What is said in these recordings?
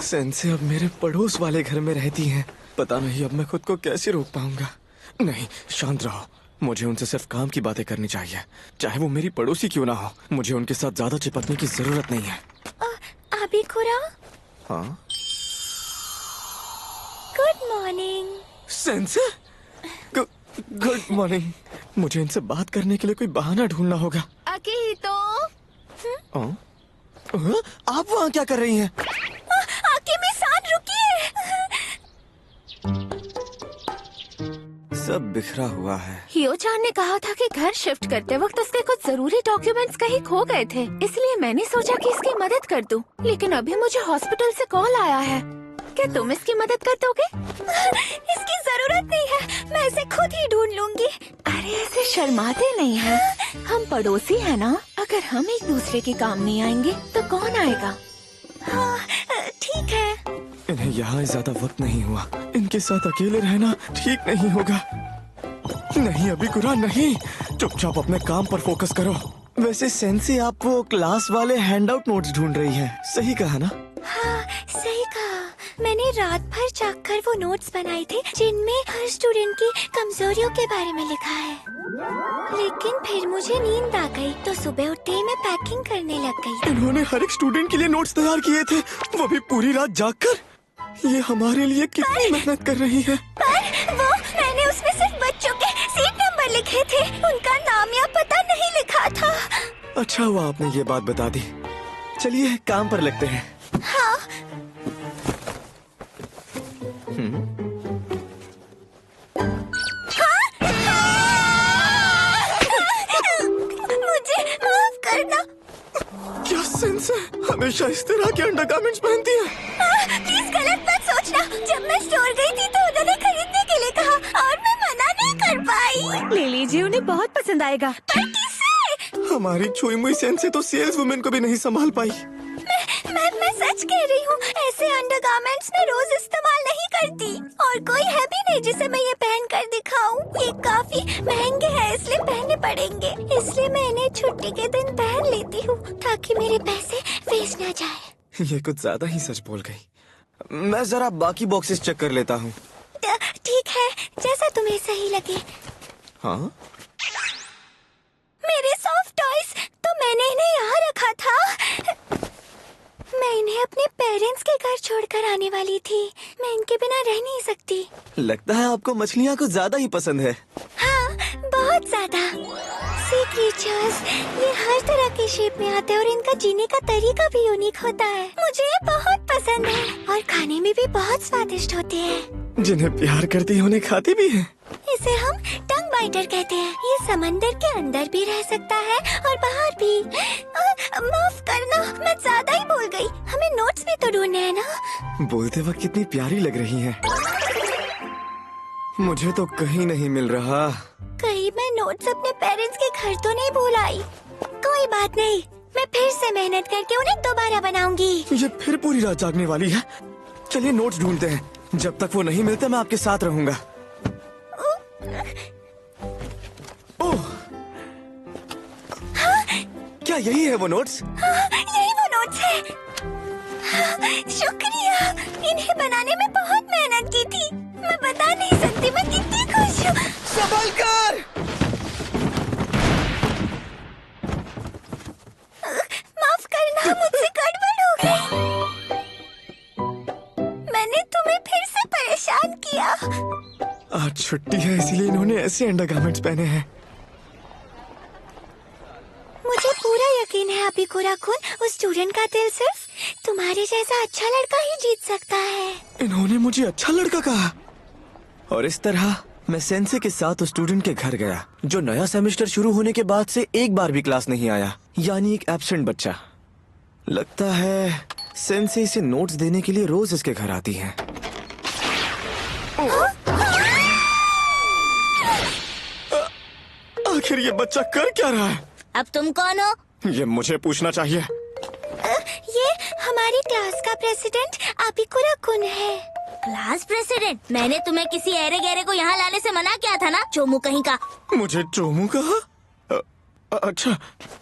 Sense अब मेरे पड़ोस वाले घर में रहती हैं। पता नहीं अब मैं खुद को कैसे रोक पाऊंगा। नहीं, शांत रहो। मुझे उनसे सिर्फ काम की बातें करनी चाहिए, चाहे वो मेरी पड़ोसी क्यों ना हो। मुझे उनके साथ ज्यादा चिपकने की जरूरत नहीं है। अबिकुरा। हाँ, good morning. Sensei, good morning. मुझे इनसे बात करने के लिए कोई बहाना ढूंढना होगा। अकीतो। आप वहाँ क्या कर रही हैं? आकिमी-सान, रुकिए। सब बिखरा हुआ है। हियो-चान ने कहा था कि घर शिफ्ट करते वक्त उसके कुछ जरूरी डॉक्यूमेंट्स कहीं खो गए थे, इसलिए मैंने सोचा कि इसकी मदद कर दूं। लेकिन अभी मुझे हॉस्पिटल से कॉल आया है। क्या तुम इसकी मदद कर दोगे? इसकी जरूरत नहीं है, मैं इसे खुद ही ढूंढ लूंगी। अरे ऐसे शर्माते नहीं हैं, हम पड़ोसी हैं ना। अगर हम एक दूसरे के काम नहीं आएंगे तो कौन आएगा? हाँ, ठीक है। इन्हें यहाँ ज्यादा वक्त नहीं हुआ, इनके साथ अकेले रहना ठीक नहीं होगा। नहीं अबिकुरा, नहीं। चुपचाप अपने काम पर फोकस करो। वैसे सेंसी, आप वो क्लास वाले हैंडआउट नोट्स ढूंढ रही हैं, सही कहा ना? हाँ, सही कहा। मैंने रात भर जागकर वो नोट्स बनाए थे जिनमें हर स्टूडेंट की कमजोरियों के बारे में लिखा है। लेकिन फिर मुझे नींद आ गई तो सुबह उठते ही मैं पैकिंग करने लग गई। इन्होंने हर एक स्टूडेंट के लिए नोट्स तैयार किए थे, वो भी पूरी रात जागकर। ये हमारे लिए कितनी मेहनत कर रही है। पर वो मैंने उसमें सिर्फ बच्चों के सीट नंबर लिखे थे, उनका नाम या पता नहीं लिखा था। अच्छा हुआ आपने ये बात बता दी। चलिए काम पर लगते हैं। हाँ। मुझे माफ करना। क्या सेंस है, हमेशा इस तरह के अंडरगारमेंट्स पहनती है? प्लीज गलत मत सोचना। जब मैं स्टोर गई थी तो उन्होंने खरीदने के लिए कहा और मैं मना नहीं कर पाई। ले लीजिए, उन्हें बहुत पसंद आएगा। पर किसे? हमारी छुई मुई सेंस से तो सेल्स वुमेन को भी नहीं संभाल पाई। मैं सच कह रही हूँ, ऐसे अंडरगारमेंट्स मैं रोज इस्तेमाल नहीं करती और कोई है भी नहीं जिसे मैं ये पहन कर दिखाऊं। ये काफी महंगे हैं, इसलिए पहनने पड़ेंगे। इसलिए मैं इन्हें छुट्टी के दिन पहन लेती हूँ ताकि मेरे पैसे वेस्ट न जाए। ये कुछ ज्यादा ही सच बोल गई। मैं जरा बाकी बॉक्सेस चेक कर लेता हूँ। ठीक है, जैसा तुम्हें सही लगे। हाँ, मेरे सॉफ्ट टॉयज तो मैंने इन्हें यहाँ रखा था। मैं इन्हें अपने पेरेंट्स के घर छोड़कर आने वाली थी। मैं इनके बिना रह नहीं सकती। लगता है आपको मछलियाँ कुछ ज्यादा ही पसंद है। हाँ, बहुत ज्यादा। सी क्रीचर्स, ये हर तरह के शेप में आते हैं और इनका जीने का तरीका भी यूनिक होता है। मुझे ये बहुत पसंद है और खाने में भी बहुत स्वादिष्ट होते हैं। जिन्हें प्यार करती है उन्हें खाती भी है। इसे हम टंग बाइटर कहते हैं। ये समंदर के अंदर भी रह सकता है और बाहर भी। माफ करना, मैं ज्यादा ही बोल गई। हमें नोट्स भी तो ढूंढने हैं ना। बोलते वक्त कितनी प्यारी लग रही हैं। मुझे तो कहीं नहीं मिल रहा। कहीं मैं नोट्स अपने पेरेंट्स के घर तो नहीं भूल आई। कोई बात नहीं, मैं फिर से मेहनत करके उन्हें दोबारा बनाऊंगी। ये फिर पूरी रात जागने वाली है। चलिए नोट्स ढूंढते हैं। जब तक वो नहीं मिलते मैं आपके साथ रहूंगा। ओह, क्या यही है वो नोट्स? हाँ, यही वो नोट्स है। हाँ, शुक्रिया। इन्हें बनाने में बहुत मेहनत की थी। मैं बता नहीं सकती मैं कितनी खुश हूँ। संभल कर। माफ करना, मुझसे गड़बड़ हो गई। मैंने तुम्हें फिर से परेशान किया। आज छुट्टी है इसलिए इन्होंने ऐसे अंडरगारमेंट्स पहने हैं। मुझे पूरा यकीन है अबिकुरा-कुन, उस स्टूडेंट का दिल सिर्फ तुम्हारे जैसा अच्छा लड़का ही जीत सकता है। इन्होंने मुझे अच्छा लड़का कहा और इस तरह मैं सेंसे के साथ उस स्टूडेंट के घर गया जो नया सेमेस्टर शुरू होने के बाद से एक बार भी क्लास नहीं आया, यानी एक एब्सेंट बच्चा। लगता है सेंसे इसे नोट्स देने के लिए रोज इसके घर आती है। आखिर ये बच्चा कर क्या रहा है? अब तुम कौन हो? ये मुझे पूछना चाहिए। ये हमारी क्लास का प्रेसिडेंट अबिकुरा-कुन है। Class president? मैंने तुम्हें किसी ऐरे गहरे को यहाँ लाने से मना किया था ना, चोमू कहीं का। मुझे चोमू कहा? अच्छा,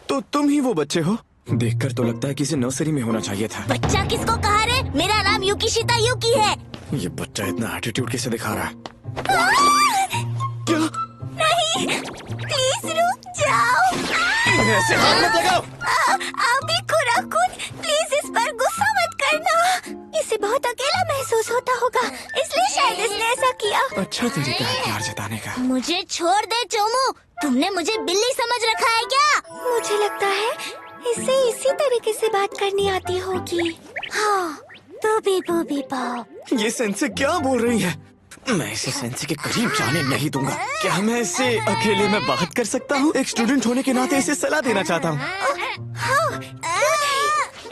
तो तुम ही वो बच्चे हो देखकर तो लगता है किसी नर्सरी में होना चाहिए था। बच्चा किसको कहा रे? मेरा नाम युकिशिता युकी है। ये बच्चा इतना एटीट्यूड कैसे दिखा रहा है? क्या? नहीं, प्लीज रुक जाओ। इन्हें ऐसे हाथ मत लगाओ। अभी कुराकुन, प्लीज इस पर गुस्सा मत करना। इसे बहुत अकेला महसूस होता होगा, इसलिए शायद इसने ऐसा किया। अच्छा तरीका है प्यार जताने का। मुझे छोड़ दे चोमू, तुमने मुझे बिल्ली समझ रखा है क्या? मुझे लगता है इसे इसी तरीके से बात करनी आती होगी। हाँ, बूबी पाओ। ये सेंसे क्या बोल रही है? मैं इसे सेंसे के करीब जाने नहीं दूंगा। क्या मैं इससे अकेले में बात कर सकता हूँ? एक स्टूडेंट होने के नाते इसे सलाह देना चाहता हूँ।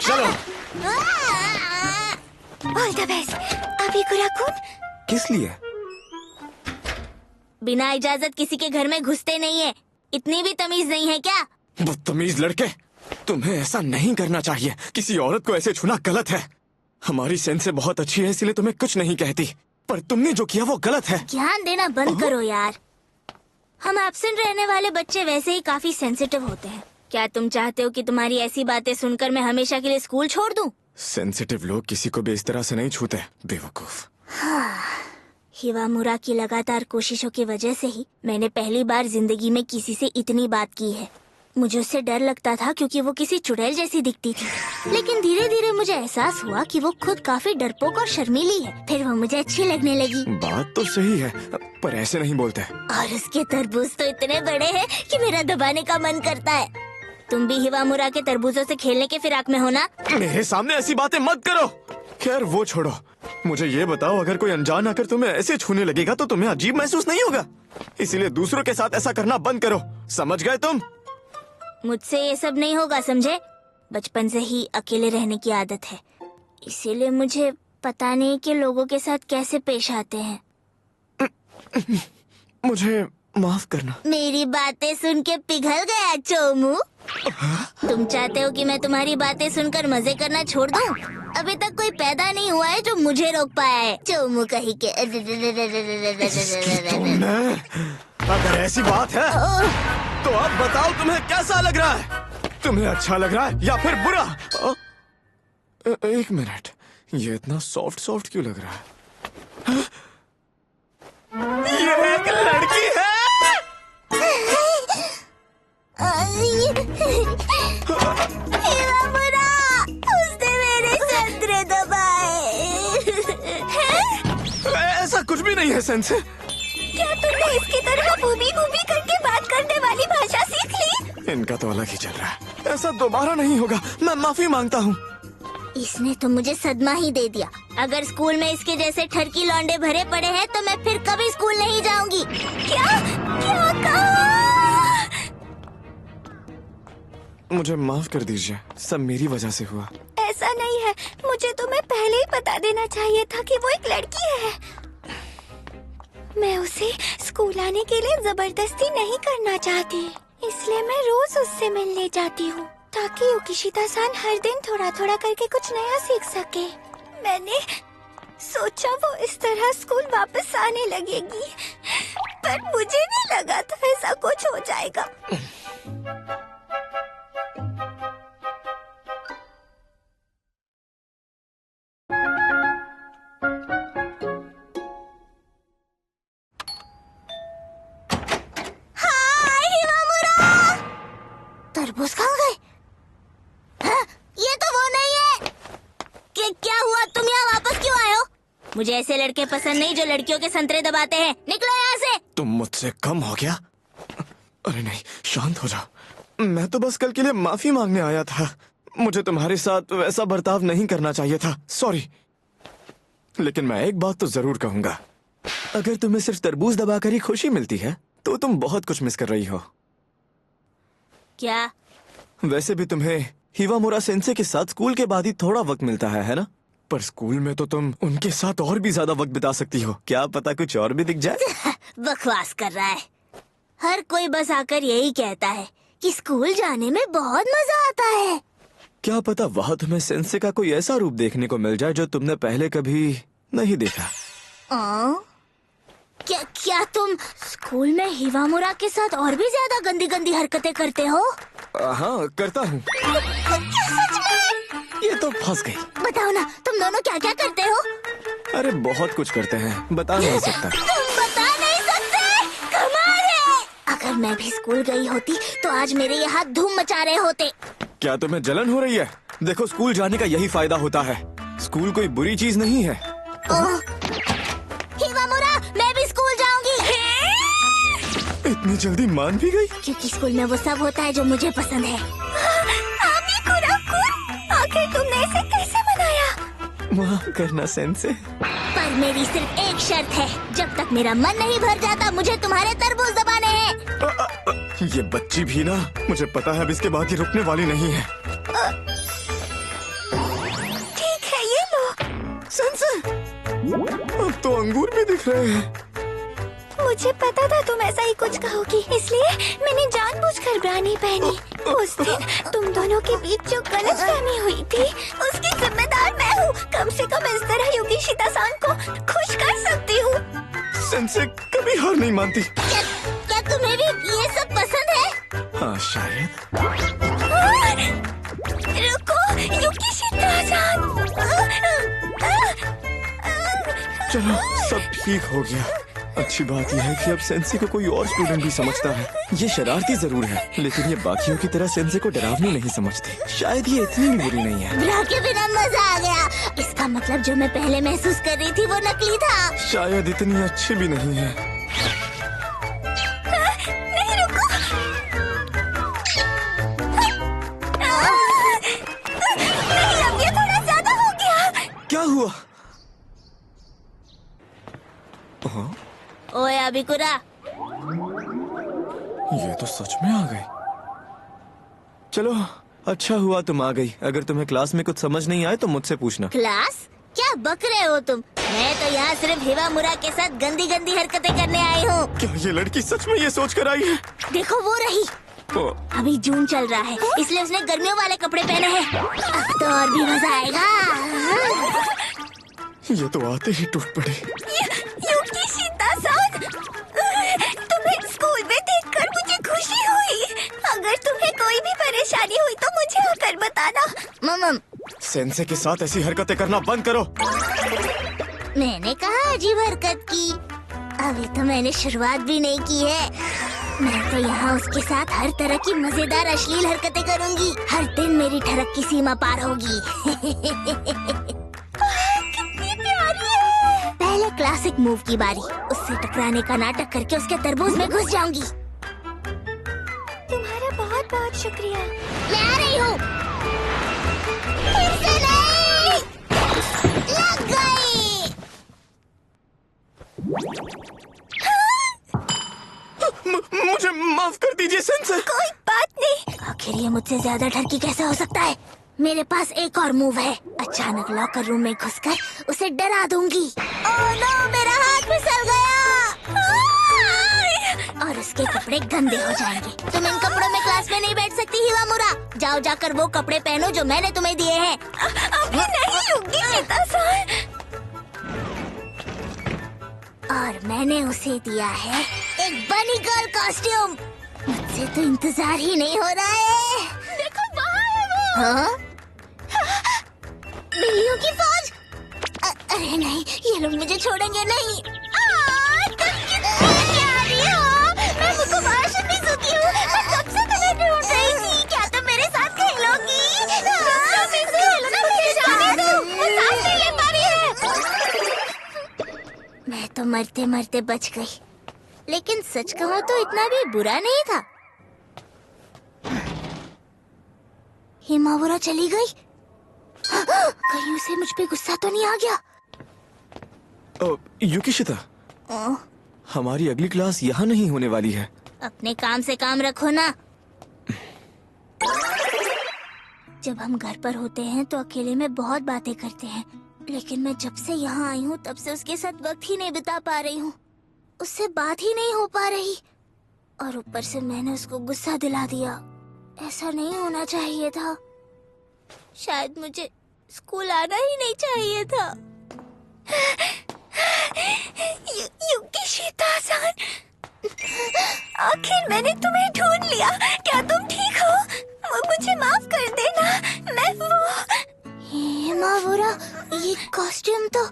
चलो। All the best. अभी कुराकुन, किस लिए? बिना इजाजत किसी के घर में घुसते नहीं है। इतनी भी तमीज नहीं है क्या? बदतमीज लड़के, तुम्हें ऐसा नहीं करना चाहिए। किसी औरत को ऐसे छूना गलत है। हमारी सेंसे बहुत अच्छी है इसलिए तुम्हें कुछ नहीं कहती, पर तुमने जो किया वो गलत है। ध्यान देना बंद करो यार। हम एब्सेंट रहने वाले बच्चे वैसे ही काफी सेंसिटिव होते हैं। क्या तुम चाहते हो कि तुम्हारी ऐसी बातें सुनकर मैं हमेशा के लिए स्कूल छोड़ दूं? सेंसिटिव लोग किसी को भी इस तरह से नहीं छूते, बेवकूफ। हिवामुरा की लगातार कोशिशों की वजह से ही मैंने पहली बार जिंदगी में किसी से इतनी बात की है। मुझे उससे डर लगता था क्योंकि वो किसी चुड़ैल जैसी दिखती थी, लेकिन धीरे धीरे मुझे एहसास हुआ कि वो खुद काफी डरपोक और शर्मीली है। फिर वो मुझे अच्छी लगने लगी। बात तो सही है, पर ऐसे नहीं बोलते। और उसके तरबूज तो इतने बड़े हैं कि मेरा दबाने का मन करता है। तुम भी हिवामुरा के तरबूजों से खेलने के फिराक में हो ना? मेरे सामने ऐसी बातें मत करो। खैर वो छोड़ो, मुझे ये बताओ, अगर कोई अनजान आकर तुम्हें ऐसे छूने लगेगा तो तुम्हें अजीब महसूस नहीं होगा? इसीलिए दूसरों के साथ ऐसा करना बंद करो, समझ गए तुम? मुझसे ये सब नहीं होगा, समझे? बचपन से ही अकेले रहने की आदत है, इसीलिए मुझे पता नहीं कि लोगों के साथ कैसे पेश आते हैं। मुझे माफ करना। मेरी बातें सुन के पिघल गया चोमू? तुम चाहते हो कि मैं तुम्हारी बातें सुनकर मजे करना छोड़ दूं? अभी तक कोई पैदा नहीं हुआ है जो मुझे रोक पाया है, चोमू कहीं के। तुमने, अगर ऐसी बात है तो अब बताओ तुम्हें कैसा लग रहा है? तुम्हें अच्छा लग रहा है या फिर बुरा? एक मिनट, ये इतना सॉफ्ट सॉफ्ट क्यों लग रहा है? ये एक लड़की है। हिवामुरा, उसने मेरे संतरे दबाए। ऐसा कुछ भी नहीं है सेंसे। क्या तुमने इसकी तरह बूबी बूबी करके बात करने वाली भाषा सीख ली? इनका तो अलग ही चल रहा है। ऐसा दोबारा नहीं होगा, मैं माफी मांगता हूँ। इसने तो मुझे सदमा ही दे दिया। अगर स्कूल में इसके जैसे ठरकी लौंडे भरे पड़े हैं तो मैं फिर कभी स्कूल नहीं जाऊंगी। क्या क्या कहा? मुझे माफ कर दीजिए, सब मेरी वजह से हुआ। ऐसा नहीं है, मुझे तुम्हें पहले ही बता देना चाहिए था कि वो एक लड़की है। मैं उसे स्कूल आने के लिए जबरदस्ती नहीं करना चाहती, इसलिए मैं रोज उससे मिलने जाती हूँ ताकि युकिशिता-सान हर दिन थोड़ा थोड़ा करके कुछ नया सीख सके। मैंने सोचा वो इस तरह स्कूल वापस आने लगेगी, पर मुझे नहीं लगा था ऐसा कुछ हो जाएगा। तरबूज कहाँ गए? हाँ, ये तो वो नहीं है। क्या हुआ, तुम यहाँ वापस क्यों आए हो? मुझे ऐसे लड़के पसंद नहीं जो लड़कियों के संतरे दबाते हैं। निकलो यहाँ से। तुम मुझसे कम हो गया? अरे नहीं, शांत हो जाओ। मैं तो बस कल के लिए माफी मांगने आया था। मुझे तुम्हारे साथ वैसा बर्ताव नहीं करना चाहिए था, सॉरी। लेकिन मैं एक बात तो जरूर कहूंगा, अगर तुम्हें सिर्फ तरबूज दबाकर ही खुशी मिलती है तो तुम बहुत कुछ मिस कर रही हो। क्या? वैसे भी तुम्हें हिवामुरा सेंसे के साथ स्कूल के बाद ही थोड़ा वक्त मिलता है ना? पर स्कूल में तो तुम उनके साथ और भी ज्यादा वक्त बिता सकती हो। क्या पता कुछ और भी दिख जाए। बकवास कर रहा है। हर कोई बस आकर यही कहता है कि स्कूल जाने में बहुत मजा आता है। क्या पता वहाँ तुम्हें सेंसे का कोई ऐसा रूप देखने को मिल जाए जो तुमने पहले कभी नहीं देखा। क्या क्या तुम स्कूल में हिवामुरा के साथ और भी ज्यादा गंदी गंदी हरकतें करते हो? हाँ करता हूँ। सच में? ये तो फंस गई। बताओ ना, तुम दोनों क्या क्या करते हो? अरे बहुत कुछ करते हैं, बता नहीं सकता। तुम बता नहीं सकते? कमाल है। अगर मैं भी स्कूल गई होती तो आज मेरे यहाँ धूम मचा रहे होते। क्या तुम्हें जलन हो रही है? देखो स्कूल जाने का यही फायदा होता है। स्कूल कोई बुरी चीज नहीं है। हिवामुरा, मैं भी स्कूल जाऊंगी। इतनी जल्दी मान भी गई? क्योंकि स्कूल में वो सब होता है जो मुझे पसंद है। आखिर तुमने इसे कैसे बनाया? माफ करना सेंसे। पर मेरी सिर्फ एक शर्त है, जब तक मेरा मन नहीं भर जाता मुझे तुम्हारे तरबूज दबाने हैं। ये बच्ची भी ना, मुझे पता है अब इसके बाद ये रुकने वाली नहीं है। ठीक है, ये लो। सेंसे, अब तो अंगूर भी दिख रहे हैं। मुझे पता था तुम ऐसा ही कुछ कहोगी, इसलिए मैंने जानबूझकर ब्रानी पहनी। उस दिन तुम दोनों के बीच जो गलतफहमी हुई थी, उसकी जिम्मेदार मैं हूँ। कम से कम इस तरह युगिशिता-सान को खुश कर सकती हूँ। सेंसे कभी हार नहीं मानती। क्या तुम्हें भी ये सब पसंद है? हाँ शायद। रुको, युगिशिता-सान। चलो सब ठीक हो गया। अच्छी बात यह है कि अब सेंसे को कोई और स्टूडेंट भी समझता है। ये शरारती जरूर है, लेकिन ये बाकियों की तरह सेंसे को डरावनी नहीं समझती। शायद ये इतनी भी बुरी नहीं है। ब्रा के बिना मजा आ गया। इसका मतलब जो मैं पहले महसूस कर रही थी वो नकली था। शायद इतनी अच्छी भी नहीं है। नहीं, रुको। नहीं, अब ये थोड़ा ज्यादा हो गया। क्या हुआ? हाँ? ओए अबिकुरा, ये तो सच में आ गए। चलो अच्छा हुआ तुम आ गई। अगर तुम्हें क्लास में कुछ समझ नहीं आए तो मुझसे पूछना। क्लास? क्या बक रहे हो तुम? मैं तो यहाँ सिर्फ हिवामुरा के साथ गंदी गंदी हरकतें करने आई हूँ। क्या ये लड़की सच में ये सोच कर आई है? देखो वो रही। ओ, अभी जून चल रहा है, इसलिए उसने गर्मियों वाले कपड़े पहने हैं। अब तो और भी मजा आएगा। ये तो आते ही टूट पड़े। युगिशिता-सान, तुम्हें स्कूल में देखकर मुझे खुशी हुई। अगर तुम्हें कोई भी परेशानी हुई तो मुझे आकर बताना। मम्म, सेंसे के साथ ऐसी हरकतें करना बंद करो। मैंने कहा अजीब हरकत की। अभी तो मैंने शुरुआत भी नहीं की है। मैं तो यहाँ उसके साथ हर तरह की मजेदार अश्लील हरकतें करूँगी। हर दिन मेरी ठरक की सीमा पार होगी। कितनी प्यारी है। पहले क्लासिक मूव की बारी। उससे टकराने का नाटक करके उसके तरबूज में घुस जाऊंगी। तुम्हारा बहुत बहुत शुक्रिया। मैं आ रही हूँ। फिर से नहीं। लग गई। मुझे माफ कर दीजिए सेंसे। कोई बात नहीं। आखिर ये मुझसे ज्यादा ठरकी कैसे हो सकता है? मेरे पास एक और मूव है। अचानक लॉकर रूम में घुसकर उसे डरा दूंगी। ओह नो, मेरा हाथ फिसल गया। और उसके कपड़े गंदे हो जाएंगे। तुम इन कपड़ों में क्लास में नहीं बैठ सकती हिवामुरा। जाओ जाकर वो कपड़े पहनो जो मैंने तुम्हें दिए हैं। अभी नहीं, युगिशिता-सान। और मैंने उसे दिया है एक बनी गर्ल कॉस्ट्यूम। मुझसे तो इंतजार ही नहीं हो रहा है। देखो वहाँ है वो। हाँ? बिल्लियों की फौज। अरे नहीं, ये लोग मुझे छोड़ेंगे नहीं। तुम कितनी प्यारी हो। मैं मुकुबारा शिमिजुकी हूँ। मैं कब से तुम्हें ढूंढ रही थी। क्या तुम मेरे साथ खेलोगी? मुझे जाने दो। वो सांस नहीं ले पा रही है। मैं तो मरते मरते बच गई। लेकिन सच कहूँ तो इतना भी बुरा नहीं था। हिमावरा चली गई। कहीं उसे मुझ पे गुस्सा तो नहीं आ गया? युगिशिता, हमारी अगली क्लास यहाँ नहीं होने वाली है। अपने काम से काम रखो ना। जब हम घर पर होते हैं तो अकेले में बहुत बातें करते हैं, लेकिन मैं जब से यहाँ आई हूँ तब से उसके साथ वक्त ही नहीं बिता पा रही हूँ। उससे बात ही नहीं हो पा रही, और ऊपर से मैंने उसको गुस्सा दिला दिया। ऐसा नहीं होना चाहिए था। शायद मुझे स्कूल आना ही नहीं चाहिए था। युकिशिता-सान, आखिर मैंने तुम्हें ढूंढ लिया। क्या तुम ठीक हो? मुझे माफ कर देना। मैं वो मावुरा, ये कॉस्ट्यूम तो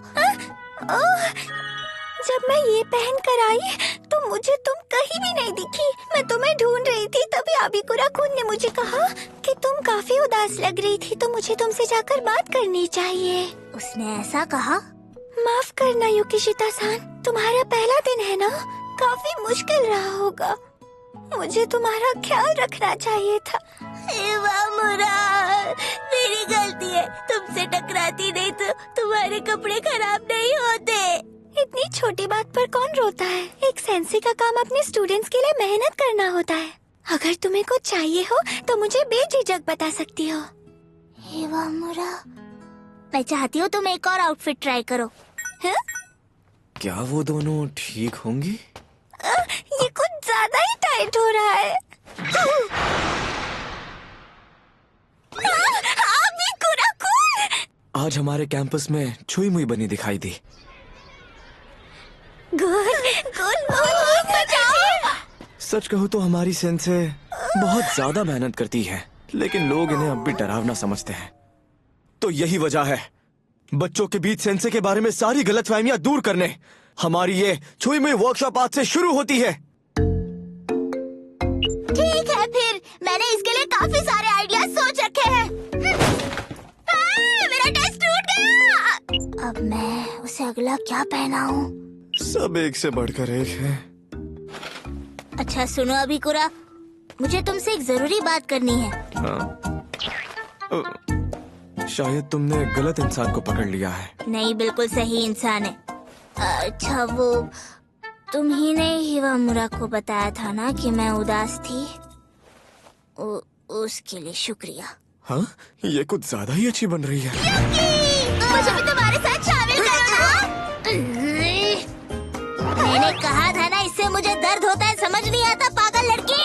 जब मैं ये पहन कर आई तो मुझे तुम कहीं भी नहीं दिखी। मैं तुम्हें ढूंढ रही थी, तभी अबिकुरा-कुन ने मुझे कहा कि तुम काफी उदास लग रही थी, तो मुझे तुमसे जाकर बात करनी चाहिए। उसने ऐसा कहा? माफ करना युकिशिता-सान, तुम्हारा पहला दिन है ना, काफी मुश्किल रहा होगा। मुझे तुम्हारा ख्याल रखना चाहिए था। इवामुरा, मेरी गलती है। तुमसे टकराती नहीं तो तुम्हारे कपड़े खराब नहीं होते। इतनी छोटी बात पर कौन रोता है? एक सेंसे का काम अपने स्टूडेंट्स के लिए मेहनत करना होता है। अगर तुम्हें कुछ चाहिए हो तो मुझे बेझिझक बता सकती हो। इवामुरा, मैं चाहती हूँ तुम एक और आउटफिट ट्राई करो। है? क्या वो दोनों ठीक होंगी? ये कुछ ज्यादा ही टाइट हो रहा है। आज हमारे कैंपस में छुई मुई बनी दिखाई दी। सच कहूँ तो हमारी सेंसे बहुत ज्यादा मेहनत करती है, लेकिन लोग इन्हें अब भी डरावना समझते हैं। तो यही वजह है बच्चों के बीच सेंसे के बारे में सारी गलतफहमियां दूर करने हमारी ये छुई मुई वर्कशॉप आज से शुरू होती है। ठीक है, फिर मैंने इसके लिए काफी सारे आइडिया सोच रखे हैं। मेरा टेस्ट टूट गया। अब मैं उसे अगला क्या पहनाऊं? सब एक से बढ़कर एक है। अच्छा सुनो अबिकुरा, मुझे तुमसे एक जरूरी बात करनी है। शायद तुमने गलत इंसान को पकड़ लिया है। नहीं, बिल्कुल सही इंसान है। अच्छा, वो तुम ही ने इवामुरा को बताया था ना कि मैं उदास थी? उसके लिए शुक्रिया। हाँ, ये कुछ ज्यादा ही अच्छी बन रही है। मुझे भी तुम्हारे साथ शामिल करना। मैंने कहा था ना, इससे मुझे दर्द होता है, समझ नहीं आता पागल लड़की।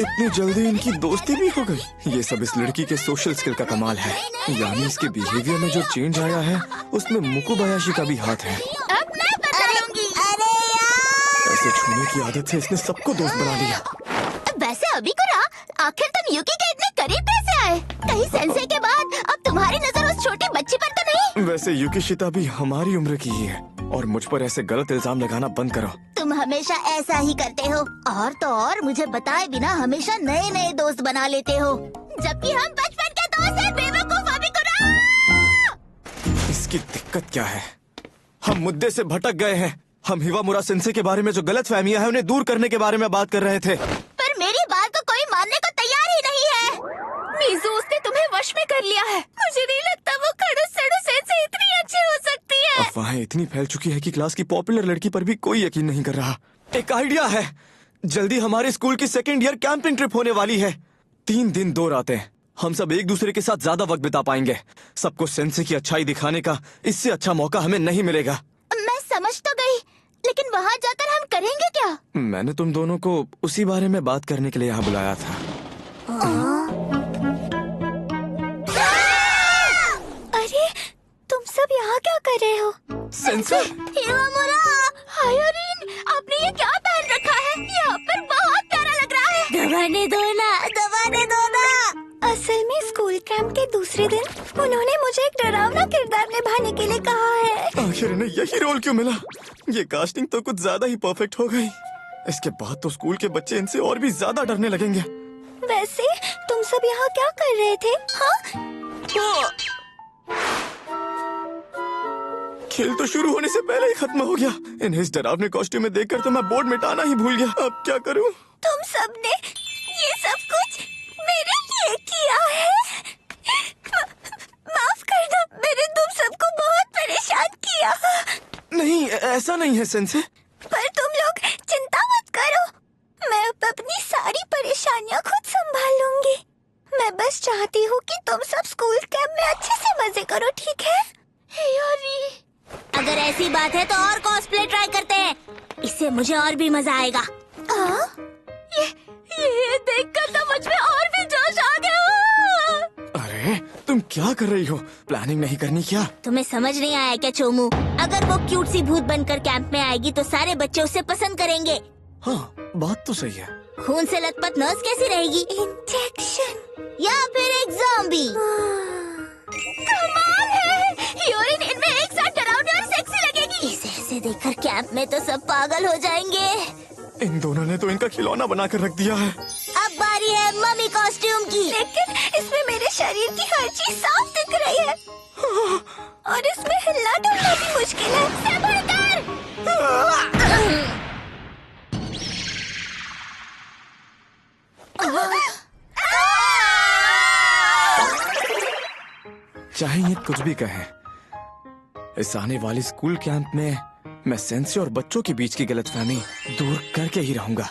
इतनी जल्दी इनकी दोस्ती भी हो गई। ये सब इस लड़की के सोशल स्किल का कमाल है। यानी इसके बिहेवियर में जो चेंज आया है उसमें मुकुबायाशी का भी हाथ है। अब मैं बताऊंगी। अरे यार, ऐसे छूने की आदत से इसने सबको दोस्त बना लिया। वैसे अबिकुरा, आखिर तुम युकी के इतने करीब कैसे आए? कहीं सेंसे के बाद अब तुम्हारी नजर उस छोटी बच्ची पर तो नहीं? वैसे युकिशिता भी हमारी उम्र की ही है, और मुझ पर ऐसे गलत इल्जाम लगाना बंद करो। तुम हमेशा ऐसा ही करते हो, और तो और मुझे बताए बिना हमेशा नए नए दोस्त बना लेते हो, जबकि हम बचपन के दोस्त हैं। बेवकूफ अबिकुरा! इसकी दिक्कत क्या है? हम मुद्दे से भटक गए हैं। हम हिवामुरा सेंसे के बारे में जो गलत फहमियां हैं उन्हें दूर करने के बारे में बात कर रहे थे। पर मेरी बात को कोई मानने को तैयार ही नहीं है। मीजू, उसने तुम्हें वश में कर लिया है। मुझे नहीं लगता वो खड़ूस-सड़ू सेंसे इतनी अच्छी हो सकती है। अफवाहें इतनी फैल चुकी है कि क्लास की पॉपुलर लड़की पर भी कोई यकीन नहीं कर रहा। एक आइडिया है, जल्दी हमारे स्कूल की सेकेंड ईयर कैंपिंग ट्रिप होने वाली है। 3 दिन 2 रातें हम सब एक दूसरे के साथ ज्यादा वक्त बिता पाएंगे। सबको सेंसे की अच्छाई दिखाने का इससे अच्छा मौका हमें नहीं मिलेगा। मैं समझ तो गई, लेकिन वहाँ जाकर हम करेंगे क्या? मैंने तुम दोनों को उसी बारे में बात करने के लिए यहाँ बुलाया था। अरे, तुम सब यहाँ क्या कर रहे हो? सेंसे? इवामुरा! हाय अरीन, आपने ये क्या पहन रखा है? यहाँ पर बहुत प्यारा लग रहा है। दबाने दो ना, दबाने दो ना। असल में स्कूल कैंप के दूसरे दिन उन्होंने मुझे एक डरावना किरदार निभाने के लिए कहा है। आखिर इन्हें यही रोल क्यों मिला? ये कास्टिंग तो कुछ ज्यादा ही परफेक्ट हो गई। इसके बाद तो स्कूल के बच्चे इनसे और भी ज्यादा डरने लगेंगे। वैसे तुम सब यहाँ क्या कर रहे थे? हाँ? खेल तो शुरू होने से पहले ही खत्म हो गया। इन्हें इस डरावने कॉस्ट्यूम में देखकर तो मैं बोर्ड मिटाना ही भूल गया। अब क्या करूं? तुम सब ने ये सब कुछ मेरे लिए किया है। माफ करना, मैंने तुम सबको बहुत परेशान किया। नहीं, ऐसा नहीं है सेंसे। पर तुम लोग चिंता मत करो, मैं अब अपनी सारी परेशानियां खुद संभाल लूंगी। मैं बस चाहती हूँ कि तुम सब स्कूल कैंप में अच्छे से मजे करो, ठीक है? अगर ऐसी बात है तो और कॉस्प्ले ट्राई करते हैं, इससे मुझे और भी मजा आएगा। ये देखकर तो मुझ में और भी जोश आ गया। अरे अरे तुम क्या कर रही हो? प्लानिंग नहीं करनी क्या? तुम्हें समझ नहीं आया क्या चोमू? अगर वो क्यूट सी भूत बनकर कैंप में आएगी तो सारे बच्चे उसे पसंद करेंगे। हाँ, बात तो सही है। खून से लथपथ नर्स कैसी रहेगी? इंजेक्शन या फिर एक ज़ॉम्बी? कमाल है। यूरिन इनमें एक साथ डरावनी और सेक्सी लगेगी। इसे ऐसे देखकर कैंप में तो सब पागल हो जाएंगे। इन दोनों ने तो इनका खिलौना बना कर रख दिया है। अब बारी है मम्मी कॉस्ट्यूम की। लेकिन इसमें मेरे शरीर की हर चीज साफ दिख रही है और इसमें हिलना डुलना भी मुश्किल है। सब्र कर। चाहे ये कुछ भी कहे, इस आने वाली स्कूल कैंप में मैं सेंसे और बच्चों के बीच की गलतफहमी दूर करके ही रहूंगा।